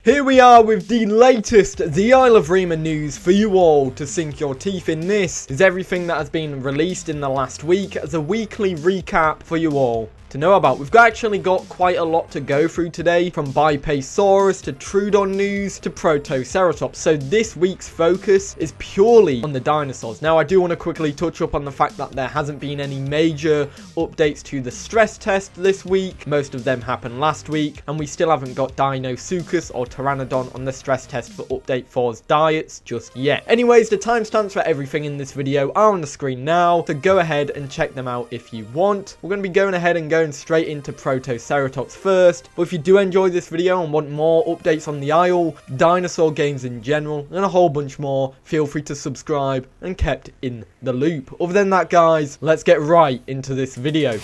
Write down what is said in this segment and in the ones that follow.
Here we are with the latest the Isle Evrima news for you all to sink your teeth in. This is everything that has been released in the last week as a weekly recap for you all to know about. We've actually got quite a lot to go through today, from Beipaisaurus to Troodon news to Protoceratops. So this week's focus is purely on the dinosaurs. Now I do want to quickly touch up on the fact that there hasn't been any major updates to the stress test this week. Most of them happened last week, and we still haven't got Dinosuchus or Pteranodon on the stress test for update 4's diets just yet. Anyways, the timestamps for everything in this video are on the screen now, so go ahead and check them out if you want. We're going to be going ahead and going straight into Protoceratops first, but if you do enjoy this video and want more updates on the Isle, dinosaur games in general, and a whole bunch more, feel free to subscribe and kept in the loop. Other than that, guys, let's get right into this video.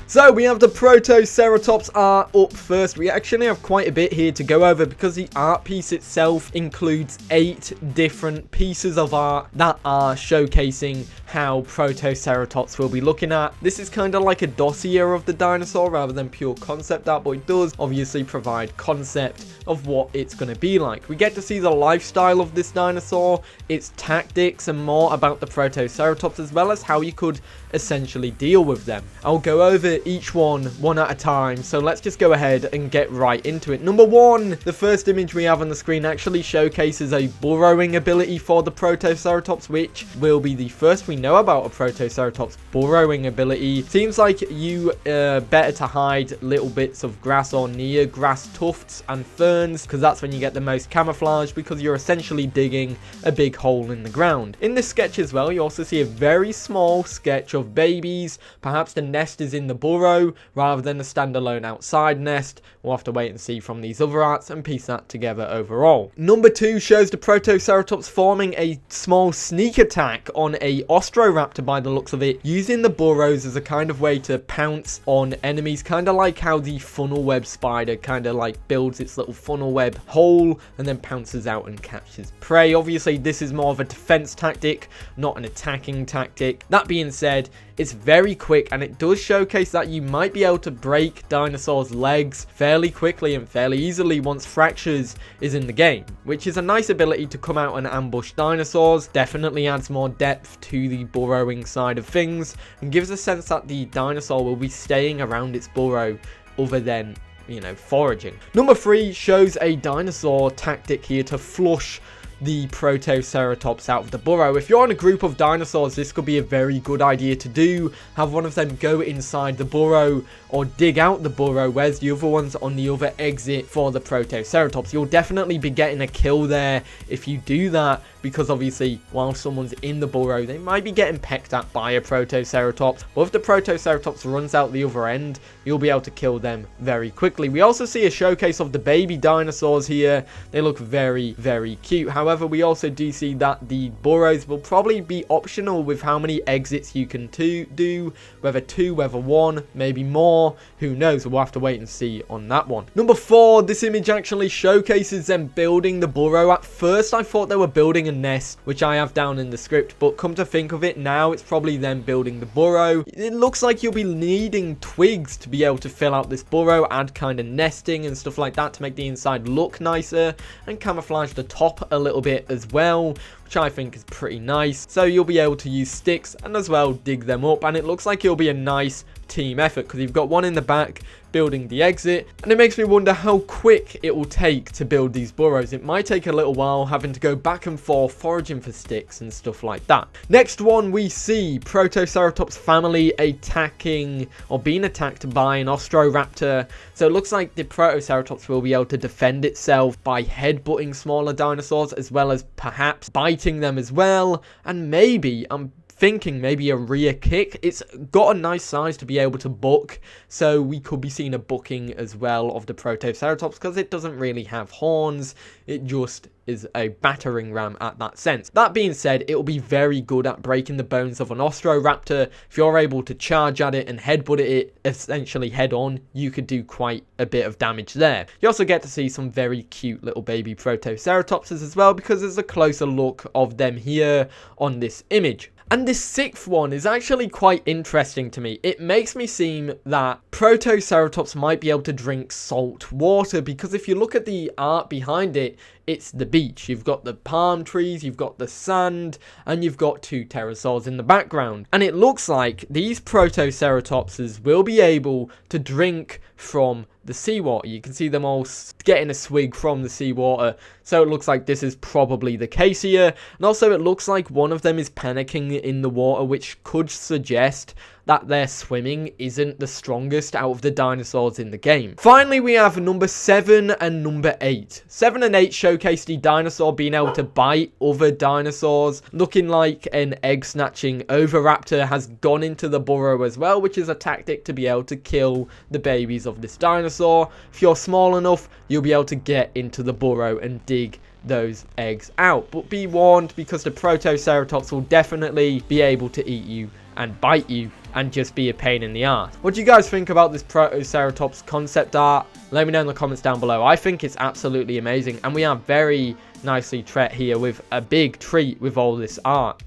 So we have the Protoceratops art up first. We actually have quite a bit here to go over because the art piece itself includes 8 different pieces of art that are showcasing how Protoceratops will be looking at. This is kind of like a dossier of the dinosaur rather than pure concept art, but it does obviously provide concept of what it's going to be like. We get to see the lifestyle of this dinosaur, its tactics, and more about the Protoceratops, as well as how you could essentially deal with them. I'll go over each one at a time, so let's just go ahead and get right into it. Number 1, the first image we have on the screen actually showcases a burrowing ability for the Protoceratops, which will be the first we know about a Protoceratops burrowing ability. Seems like you better to hide little bits of grass or near grass tufts and ferns, because that's when you get the most camouflage, because you're essentially digging a big hole in the ground. In this sketch as well, you also see a very small sketch of babies. Perhaps the nest is in the burrow rather than a standalone outside nest. We'll have to wait and see from these other arts and piece that together overall. Number 2 shows the Protoceratops forming a small sneak attack on a Ostroraptor by the looks of it, using the burrows as a kind of way to pounce on enemies, kind of like how the funnel web spider kind of like builds its little funnel web hole and then pounces out and captures prey. Obviously this is more of a defense tactic, not an attacking tactic. That being said, it's very quick, and it does showcase that you might be able to break dinosaurs' legs fairly quickly and fairly easily once fractures is in the game, which is a nice ability to come out and ambush dinosaurs. Definitely adds more depth to the burrowing side of things and gives a sense that the dinosaur will be staying around its burrow other than, you know, foraging. Number 3 shows a dinosaur tactic here to flush the Protoceratops out of the burrow. If you're on a group of dinosaurs, this could be a very good idea to do. Have one of them go inside the burrow or dig out the burrow, whereas the other one's on the other exit for the Protoceratops. You'll definitely be getting a kill there if you do that, because obviously while someone's in the burrow, they might be getting pecked at by a Protoceratops. But if the Protoceratops runs out the other end, you'll be able to kill them very quickly. We also see a showcase of the baby dinosaurs here. They look very, very cute. However, we also do see that the burrows will probably be optional with how many exits you can do, whether 2, whether 1, maybe more, who knows. We'll have to wait and see on that one. Number 4, this image actually showcases them building the burrow. At first I thought they were building a nest, which I have down in the script, but come to think of it, now it's probably them building the burrow. It looks like you'll be needing twigs to be able to fill out this burrow, add kind of nesting and stuff like that to make the inside look nicer, and camouflage the top a little bit as well, which I think is pretty nice. So you'll be able to use sticks and as well dig them up, and it looks like it'll be a nice team effort because you've got one in the back building the exit, and it makes me wonder how quick it will take to build these burrows. It might take a little while, having to go back and forth foraging for sticks and stuff like that. Next one, we see Protoceratops family attacking or being attacked by an Ostroraptor. So it looks like the Protoceratops will be able to defend itself by headbutting smaller dinosaurs, as well as perhaps biting them as well, and maybe thinking maybe a rear kick. It's got a nice size to be able to buck, so we could be seeing a bucking as well of the Protoceratops, because it doesn't really have horns, it just is a battering ram at that sense. That being said, it will be very good at breaking the bones of an Ostroraptor. If you're able to charge at it and headbutt it essentially head on, you could do quite a bit of damage there. You also get to see some very cute little baby Protoceratopses as well, because there's a closer look of them here on this image. And this 6th one is actually quite interesting to me. It makes me seem that Protoceratops might be able to drink salt water, because if you look at the art behind it, it's the beach. You've got the palm trees, you've got the sand, and you've got 2 pterosaurs in the background. And it looks like these Protoceratopses will be able to drink from the seawater. You can see them all getting a swig from the seawater. So it looks like this is probably the case here. And also it looks like one of them is panicking in the water, which could suggest that their swimming isn't the strongest out of the dinosaurs in the game. Finally, we have number 7 and number 8. 7 and 8 showcase the dinosaur being able to bite other dinosaurs, looking like an egg-snatching oviraptor has gone into the burrow as well, which is a tactic to be able to kill the babies of this dinosaur. If you're small enough, you'll be able to get into the burrow and dig those eggs out. But be warned, because the Protoceratops will definitely be able to eat you and bite you and just be a pain in the ass. What do you guys think about this Protoceratops concept art? Let me know in the comments down below. I think it's absolutely amazing, and we are very nicely treated here with a big treat with all this art.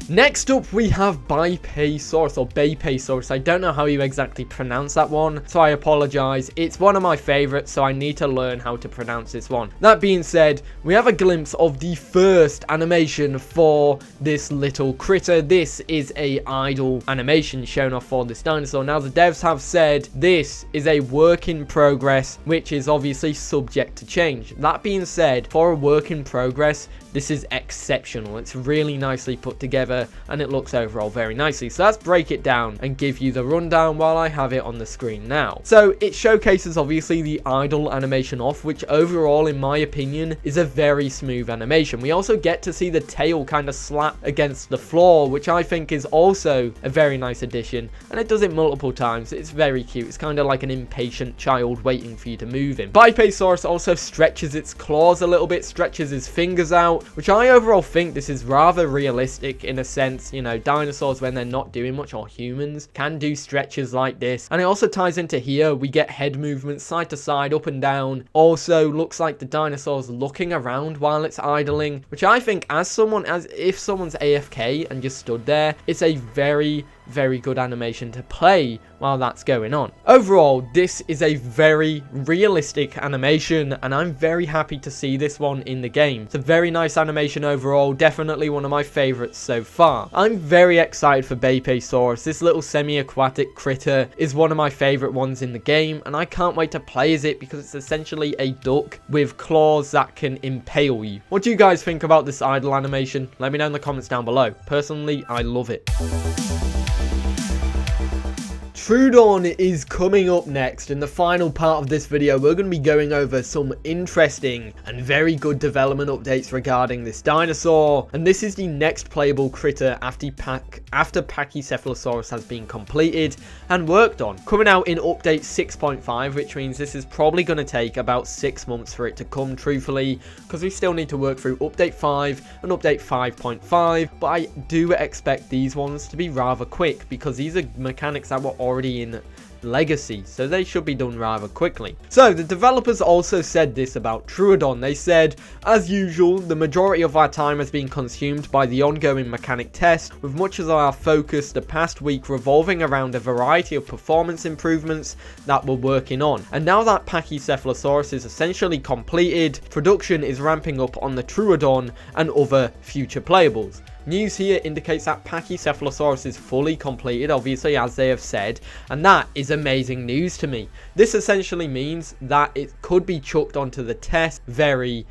Next up, we have Beipaisaurus, or Beipaisaurus. I don't know how you exactly pronounce that one, so I apologize. It's one of my favorites, so I need to learn how to pronounce this one. That being said, we have a glimpse of the first animation for this little critter. This is a idle animation shown off for this dinosaur. Now, the devs have said this is a work in progress, which is obviously subject to change. That being said, for a work in progress, this is exceptional. It's really nicely put together, and it looks overall very nicely. So let's break it down and give you the rundown while I have it on the screen now. So it showcases obviously the idle animation off, which overall, in my opinion, is a very smooth animation. We also get to see the tail kind of slap against the floor, which I think is also a very nice addition, and it does it multiple times. It's very cute. It's kind of like an impatient child waiting for you to move him. Beipaisaurus also stretches its claws a little bit, stretches his fingers out, which I overall think this is rather realistic in a sense. You know, dinosaurs, when they're not doing much, or humans, can do stretches like this. And it also ties into here. We get head movements side to side, up and down. Also looks like the dinosaur's looking around while it's idling, which I think, as if someone's AFK and just stood there, it's a very good animation to play while that's going on. Overall, this is a very realistic animation, and I'm very happy to see this one in the game. It's a very nice animation overall, definitely one of my favorites so far. I'm very excited for Beipaisaurus. This little semi-aquatic critter is one of my favorite ones in the game, and I can't wait to play as it, because it's essentially a duck with claws that can impale you. What do you guys think about this idle animation? Let me know in the comments down below. Personally, I love it. Troodon is coming up next. In the final part of this video, we're going to be going over some interesting and very good development updates regarding this dinosaur. And this is the next playable critter after Pachycephalosaurus has been completed and worked on. Coming out in update 6.5, which means this is probably going to take about 6 months for it to come, truthfully, because we still need to work through update 5 and update 5.5. But I do expect these ones to be rather quick, because these are mechanics that were already in Legacy, so they should be done rather quickly. So the developers also said this about Troodon. They said, as usual, the majority of our time has been consumed by the ongoing mechanic test, with much of our focus the past week revolving around a variety of performance improvements that we're working on. And now that Pachycephalosaurus is essentially completed, production is ramping up on the Troodon and other future playables. News here indicates that Pachycephalosaurus is fully completed, obviously, as they have said, and that is amazing news to me. This essentially means that it could be chucked onto the test very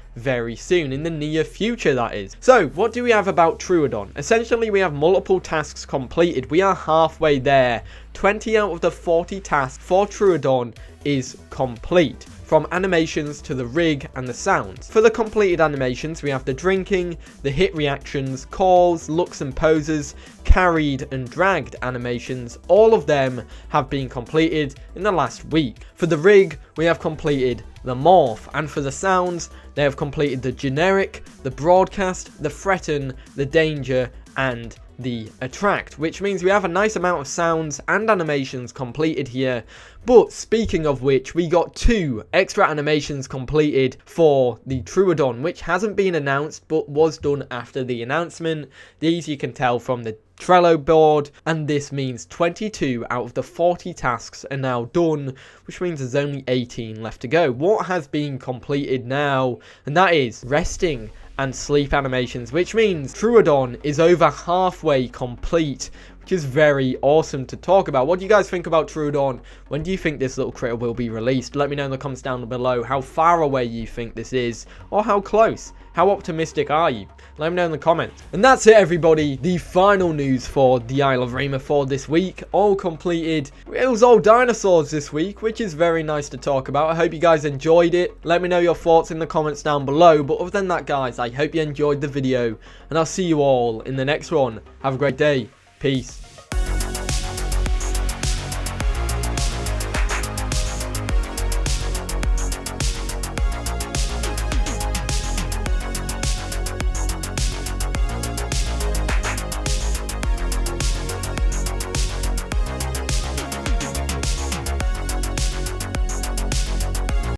soon, in the near future, that is. So what do we have about Troodon? Essentially, we have multiple tasks completed. We are halfway there. 20 out of the 40 tasks for Troodon is complete, from animations to the rig and the sounds. For the completed animations, we have the drinking, the hit reactions, calls, looks and poses, carried and dragged animations. All of them have been completed in the last week. For the rig, we have completed the morph, and for the sounds, they have completed the generic, the broadcast, the threaten, the danger, and the attract, which means we have a nice amount of sounds and animations completed here. But speaking of which, we got 2 extra animations completed for the Troodon, which hasn't been announced but was done after the announcement. These you can tell from the Trello board, and this means 22 out of the 40 tasks are now done, which means there's only 18 left to go. What has been completed now, and that is resting and sleep animations, which means Troodon is over halfway complete, which is very awesome to talk about. What do you guys think about Troodon? When do you think this little critter will be released? Let me know in the comments down below how far away you think this is, or how close. How optimistic are you? Let me know in the comments. And that's it, everybody. The final news for the Isle Evrima for this week. All completed. It was all dinosaurs this week, which is very nice to talk about. I hope you guys enjoyed it. Let me know your thoughts in the comments down below. But other than that, guys, I hope you enjoyed the video. And I'll see you all in the next one. Have a great day. Peace.